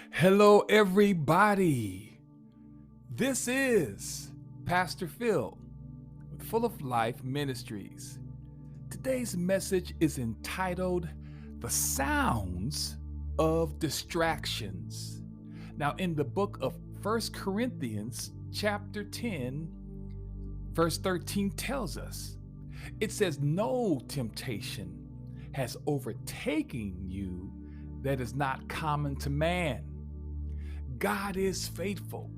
Hello, everybody. This is Pastor Phil with Full of Life Ministries. Today's message is entitled The Sounds of Distractions. Now, in the book of 1 Corinthians, chapter 10, verse 13 tells us, it says, "No temptation has overtaken you that is not common to man. God is faithful,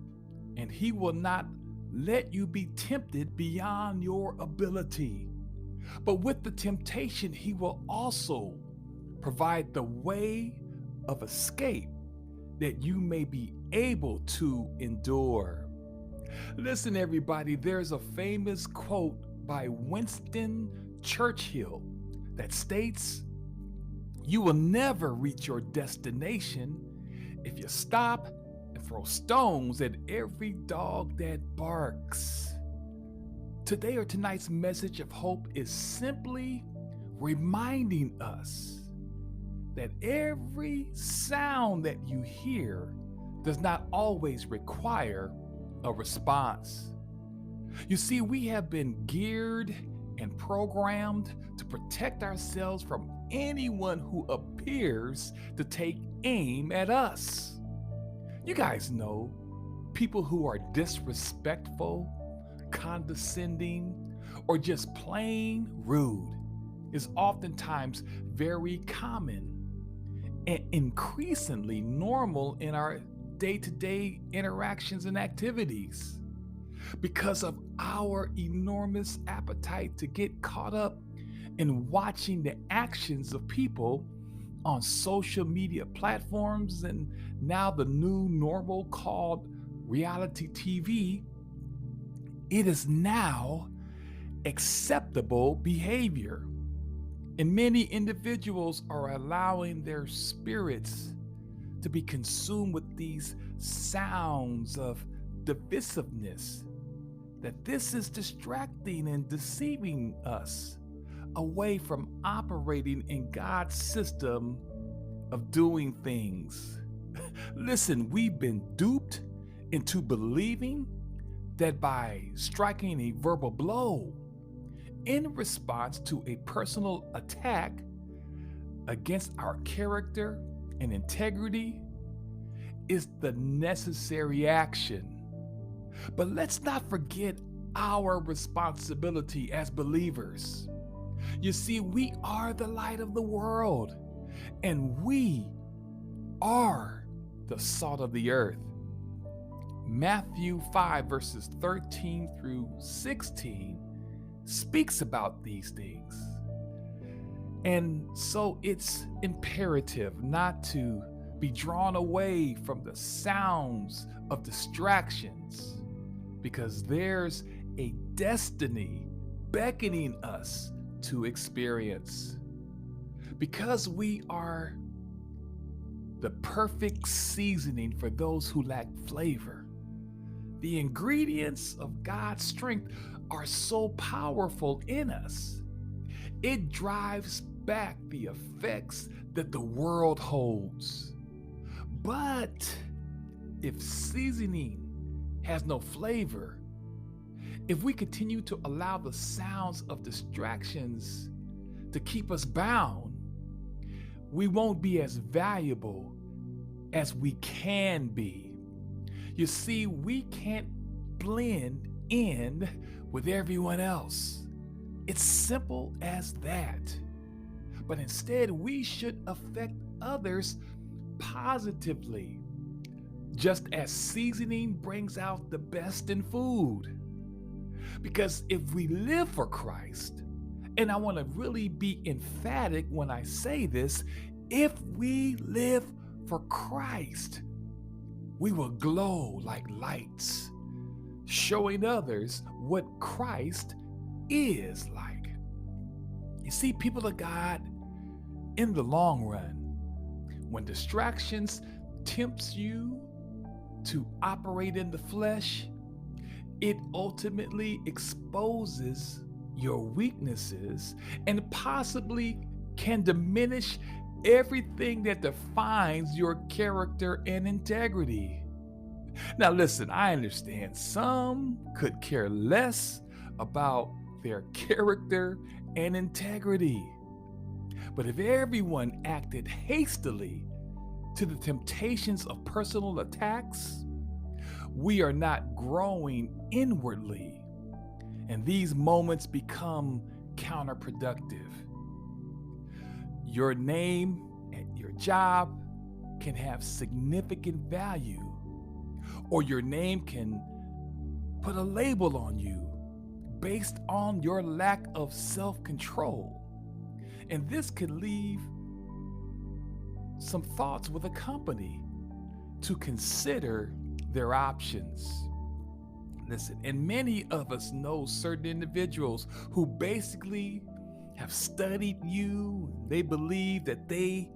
and he will not let you be tempted beyond your ability. But with the temptation, he will also provide the way of escape that you may be able to endure." Listen, everybody, there's a famous quote by Winston Churchill that states, "You will never reach your destination if you stop and throw stones at every dog that barks." Today or tonight's message of hope is simply reminding us that every sound that you hear does not always require a response. You see, we have been geared and programmed to protect ourselves from anyone who appears to take aim at us. You guys know people who are disrespectful, condescending, or just plain rude is oftentimes very common and increasingly normal in our day-to-day interactions and activities. Because of our enormous appetite to get caught up in watching the actions of people on social media platforms and now the new normal called reality TV, it is now acceptable behavior. And many individuals are allowing their spirits to be consumed with these sounds of divisiveness, that this is distracting and deceiving us away from operating in God's system of doing things. Listen, we've been duped into believing that by striking a verbal blow in response to a personal attack against our character and integrity is the necessary action. But let's not forget our responsibility as believers. You see, we are the light of the world, and we are the salt of the earth. Matthew 5, verses 13 through 16 speaks about these things. And so it's imperative not to be drawn away from the sounds of distractions, because there's a destiny beckoning us to experience. Because we are the perfect seasoning for those who lack flavor, the ingredients of God's strength are so powerful in us. It drives back the effects that the world holds. But if seasoning has no flavor, if we continue to allow the sounds of distractions to keep us bound, we won't be as valuable as we can be. You see, we can't blend in with everyone else. It's simple as that. But instead, we should affect others positively, just as seasoning brings out the best in food. Because if we live for Christ, and I want to really be emphatic when I say this, if we live for Christ, we will glow like lights, showing others what Christ is like. You see, people of God, in the long run, when distractions tempts you to operate in the flesh, it ultimately exposes your weaknesses and possibly can diminish everything that defines your character and integrity. Now, listen, I understand some could care less about their character and integrity. But if everyone acted hastily to the temptations of personal attacks, we are not growing inwardly, and these moments become counterproductive. Your name at your job can have significant value, or your name can put a label on you based on your lack of self-control. And this could leave some thoughts with a company to consider their options. Listen, and many of us know certain individuals who basically have studied you. They believe that they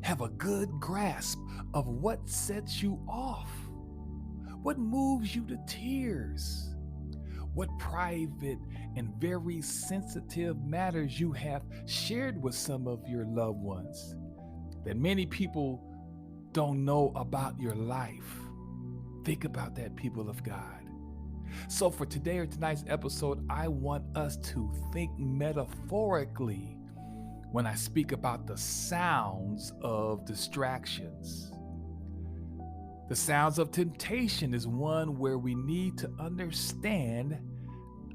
have a good grasp of what sets you off, what moves you to tears, what private and very sensitive matters you have shared with some of your loved ones that many people don't know about your life. Think about that, people of God. So for today or tonight's episode, I want us to think metaphorically when I speak about the sounds of distractions. The sounds of temptation is one where we need to understand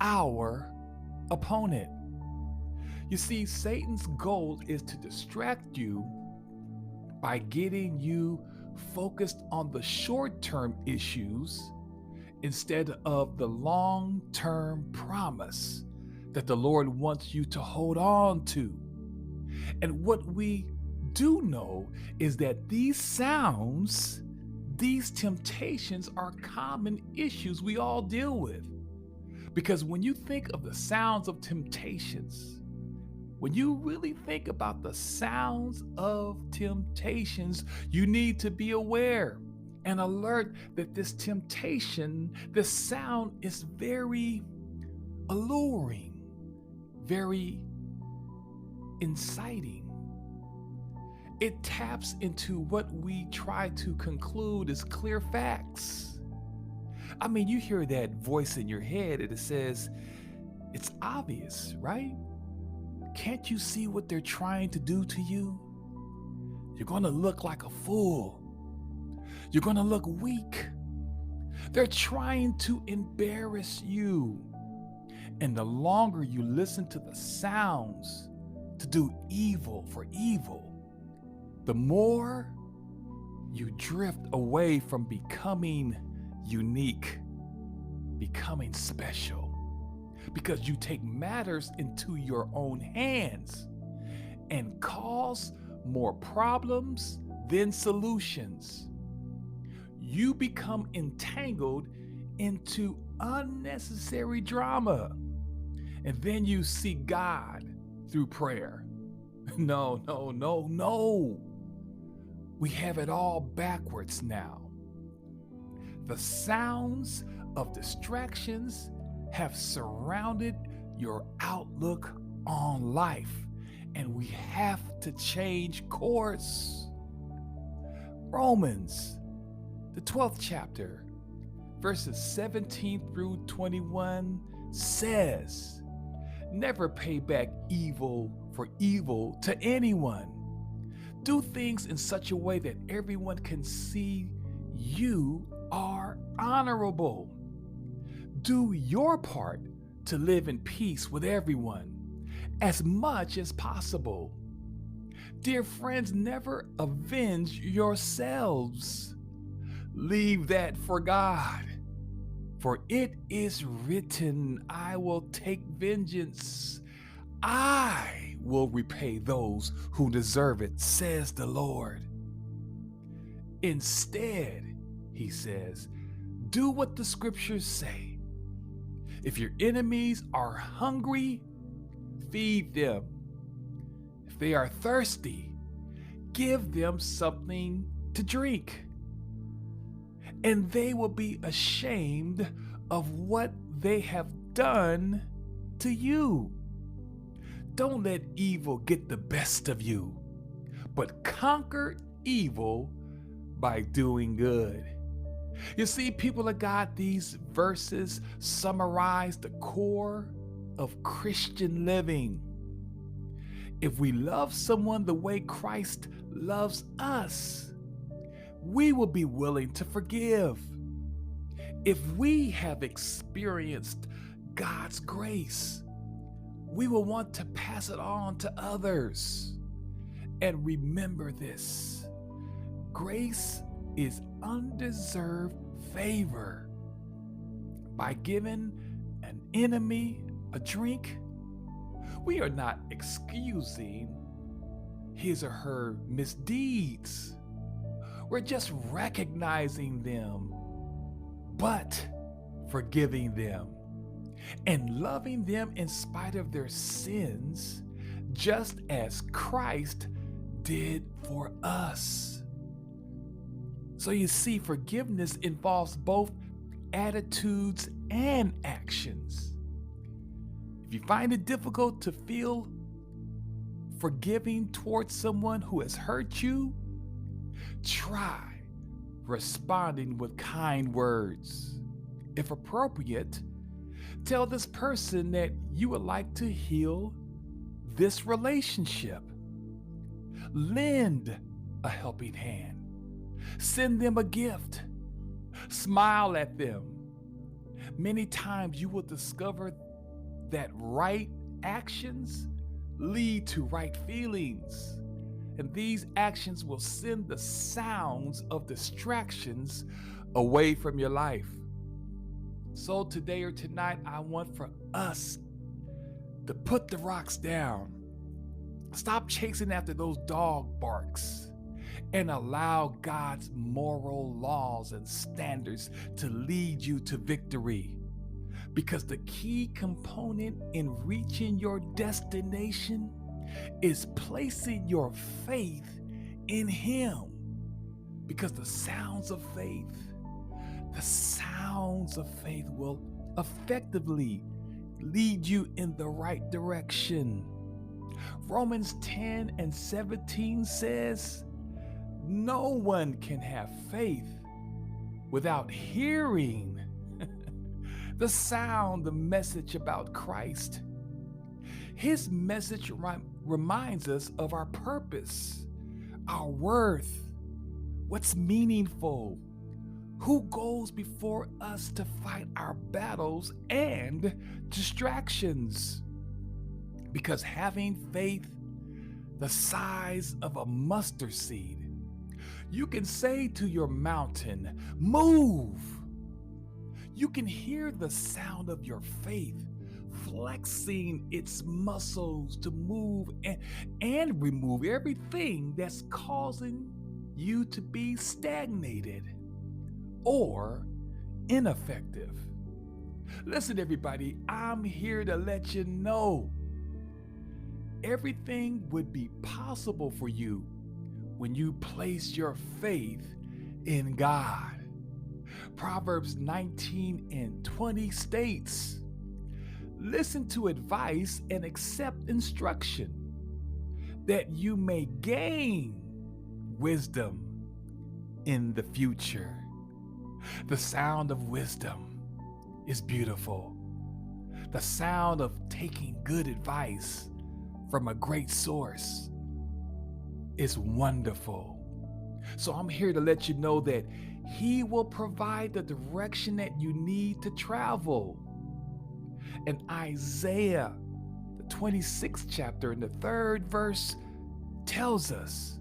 our opponent. You see, Satan's goal is to distract you by getting you focused on the short-term issues instead of the long-term promise that the Lord wants you to hold on to. And what we do know is that these sounds, these temptations are common issues we all deal with. Because when you think of the sounds of temptations, when you really think about the sounds of temptations, you need to be aware and alert that this temptation, this sound is very alluring, very inciting. It taps into what we try to conclude as clear facts. I mean, you hear that voice in your head and it says, it's obvious, right? Can't you see what they're trying to do to you? You're going to look like a fool. You're going to look weak. They're trying to embarrass you. And the longer you listen to the sounds to do evil for evil, the more you drift away from becoming unique, becoming special, because you take matters into your own hands and cause more problems than solutions. You become entangled into unnecessary drama, and then you seek God through prayer. No. We have it all backwards now. The sounds of distractions have surrounded your outlook on life, and we have to change course. Romans, the 12th chapter, verses 17 through 21 says, never pay back evil for evil to anyone. Do things in such a way that everyone can see you are honorable. Do your part to live in peace with everyone as much as possible. Dear friends, never avenge yourselves. Leave that for God. For it is written, I will take vengeance. I will repay those who deserve it, says the Lord. Instead, he says, do what the scriptures say. If your enemies are hungry, feed them. If they are thirsty, give them something to drink. And they will be ashamed of what they have done to you. Don't let evil get the best of you, but conquered evil by doing good. You see, people of God, these verses summarize the core of Christian living. If we love someone the way Christ loves us, we will be willing to forgive. If we have experienced God's grace, we will want to pass it on to others. And remember this: grace is undeserved favor. By giving an enemy a drink, we are not excusing his or her misdeeds. We're just recognizing them, but forgiving them and loving them in spite of their sins, just as Christ did for us. So you see, forgiveness involves both attitudes and actions. If you find it difficult to feel forgiving towards someone who has hurt you, try responding with kind words. If appropriate, tell this person that you would like to heal this relationship. Lend a helping hand. Send them a gift. Smile at them. Many times you will discover that right actions lead to right feelings, and these actions will send the sounds of distractions away from your life. So today or tonight, I want for us to put the rocks down. Stop chasing after those dog barks and allow God's moral laws and standards to lead you to victory. Because the key component in reaching your destination is placing your faith in Him. Because the sounds of faith will effectively lead you in the right direction. Romans 10:17 says, no one can have faith without hearing the message about Christ. His message reminds us of our purpose, our worth, what's meaningful, who goes before us to fight our battles and distractions. Because having faith the size of a mustard seed, you can say to your mountain, move. You can hear the sound of your faith flexing its muscles to move and remove everything that's causing you to be stagnated or ineffective. Listen, everybody, I'm here to let you know everything would be possible for you when you place your faith in God. Proverbs 19:20 states, listen to advice and accept instruction, that you may gain wisdom in the future. The sound of wisdom is beautiful. The sound of taking good advice from a great source is wonderful. So I'm here to let you know that He will provide the direction that you need to travel. And Isaiah, the 26th chapter and the 3rd verse tells us,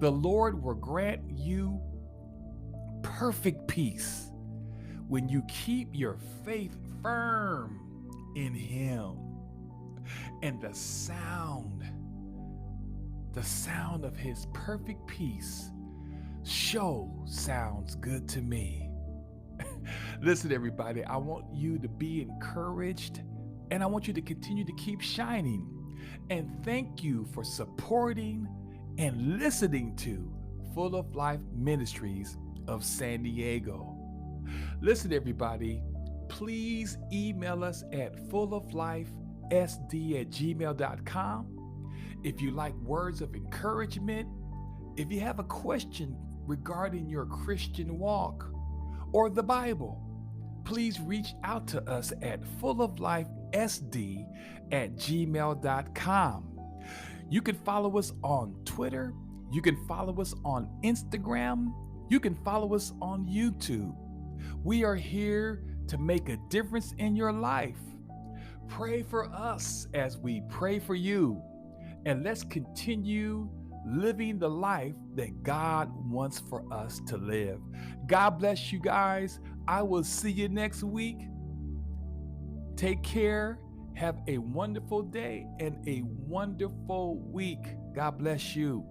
the Lord will grant you perfect peace when you keep your faith firm in Him. And the sound of His perfect peace sounds good to me. Listen, everybody, I want you to be encouraged, and I want you to continue to keep shining. And thank you for supporting and listening to Full of Life Ministries of San Diego. Listen, everybody, please email us at fulloflifesd@gmail.com if you like words of encouragement If you have a question regarding your Christian walk or the Bible, please reach out to us at fulloflifesd@gmail.com. You can follow us on Twitter. You can follow us on Instagram. You can follow us on YouTube. We are here to make a difference in your life. Pray for us as we pray for you. And let's continue living the life that God wants for us to live. God bless you guys. I will see you next week. Take care. Have a wonderful day and a wonderful week. God bless you.